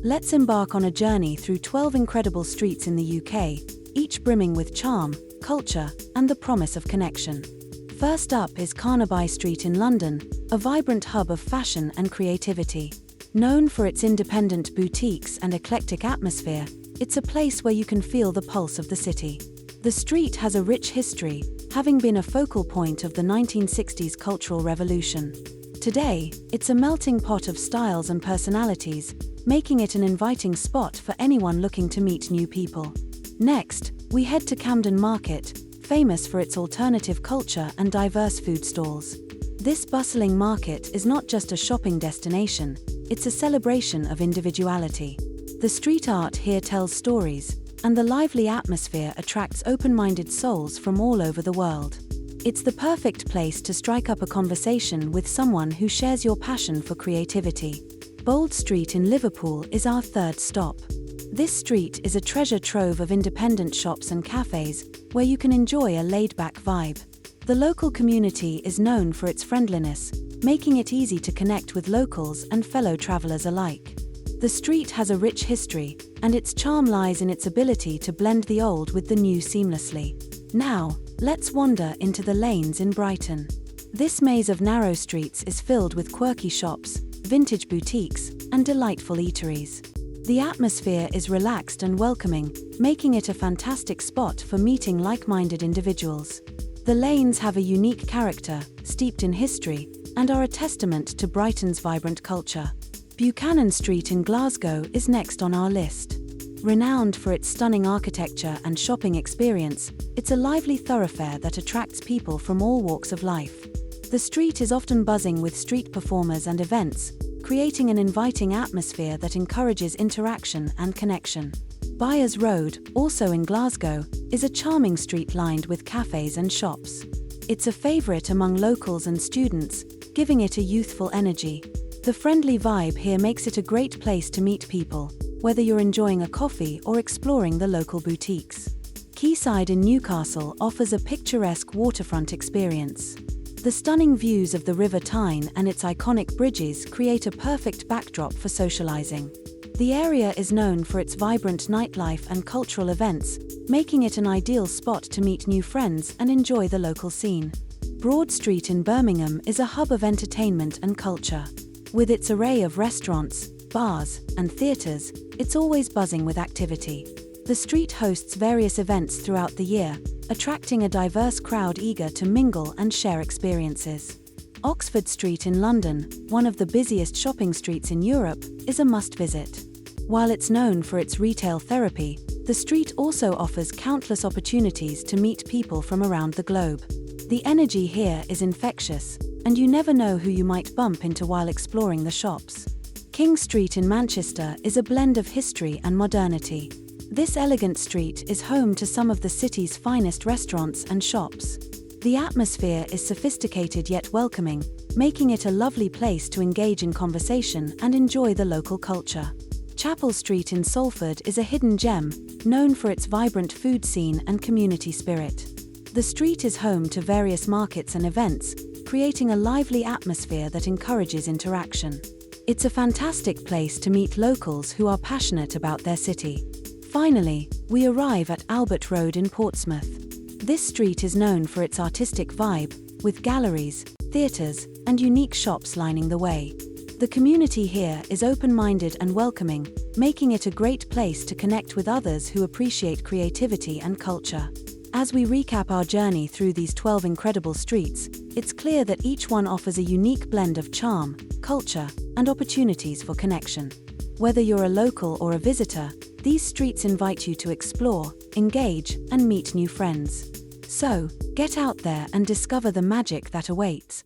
Let's embark on a journey through 12 incredible streets in the UK, each brimming with charm, culture, and the promise of connection. First up is Carnaby Street in London, a vibrant hub of fashion and creativity. Known for its independent boutiques and eclectic atmosphere, it's a place where you can feel the pulse of the city. The street has a rich history, having been a focal point of the 1960s cultural revolution. Today, it's a melting pot of styles and personalities, making it an inviting spot for anyone looking to meet new people. Next, we head to Camden Market, famous for its alternative culture and diverse food stalls. This bustling market is not just a shopping destination, it's a celebration of individuality. The street art here tells stories, and the lively atmosphere attracts open-minded souls from all over the world. It's the perfect place to strike up a conversation with someone who shares your passion for creativity. Bold Street in Liverpool is our third stop. This street is a treasure trove of independent shops and cafes, where you can enjoy a laid-back vibe. The local community is known for its friendliness, making it easy to connect with locals and fellow travelers alike. The street has a rich history, and its charm lies in its ability to blend the old with the new seamlessly. Now, let's wander into the lanes in Brighton. This maze of narrow streets is filled with quirky shops, vintage boutiques, and delightful eateries. The atmosphere is relaxed and welcoming, making it a fantastic spot for meeting like-minded individuals. The lanes have a unique character, steeped in history, and are a testament to Brighton's vibrant culture. Buchanan Street in Glasgow is next on our list. Renowned for its stunning architecture and shopping experience, it's a lively thoroughfare that attracts people from all walks of life. The street is often buzzing with street performers and events, creating an inviting atmosphere that encourages interaction and connection. Byres Road, also in Glasgow, is a charming street lined with cafes and shops. It's a favourite among locals and students, giving it a youthful energy. The friendly vibe here makes it a great place to meet people, whether you're enjoying a coffee or exploring the local boutiques. Quayside in Newcastle offers a picturesque waterfront experience. The stunning views of the River Tyne and its iconic bridges create a perfect backdrop for socializing. The area is known for its vibrant nightlife and cultural events, making it an ideal spot to meet new friends and enjoy the local scene. Broad Street in Birmingham is a hub of entertainment and culture. With its array of restaurants, bars, and theatres, it's always buzzing with activity. The street hosts various events throughout the year, attracting a diverse crowd eager to mingle and share experiences. Oxford Street in London, one of the busiest shopping streets in Europe, is a must-visit. While it's known for its retail therapy, the street also offers countless opportunities to meet people from around the globe. The energy here is infectious, and you never know who you might bump into while exploring the shops. King Street in Manchester is a blend of history and modernity. This elegant street is home to some of the city's finest restaurants and shops. The atmosphere is sophisticated yet welcoming, making it a lovely place to engage in conversation and enjoy the local culture. Chapel Street in Salford is a hidden gem, known for its vibrant food scene and community spirit. The street is home to various markets and events, creating a lively atmosphere that encourages interaction. It's a fantastic place to meet locals who are passionate about their city. Finally, we arrive at Albert Road in Portsmouth. This street is known for its artistic vibe, with galleries, theatres, and unique shops lining the way. The community here is open-minded and welcoming, making it a great place to connect with others who appreciate creativity and culture. As we recap our journey through these 12 incredible streets, it's clear that each one offers a unique blend of charm, culture, and opportunities for connection. Whether you're a local or a visitor, these streets invite you to explore, engage, and meet new friends. So, get out there and discover the magic that awaits.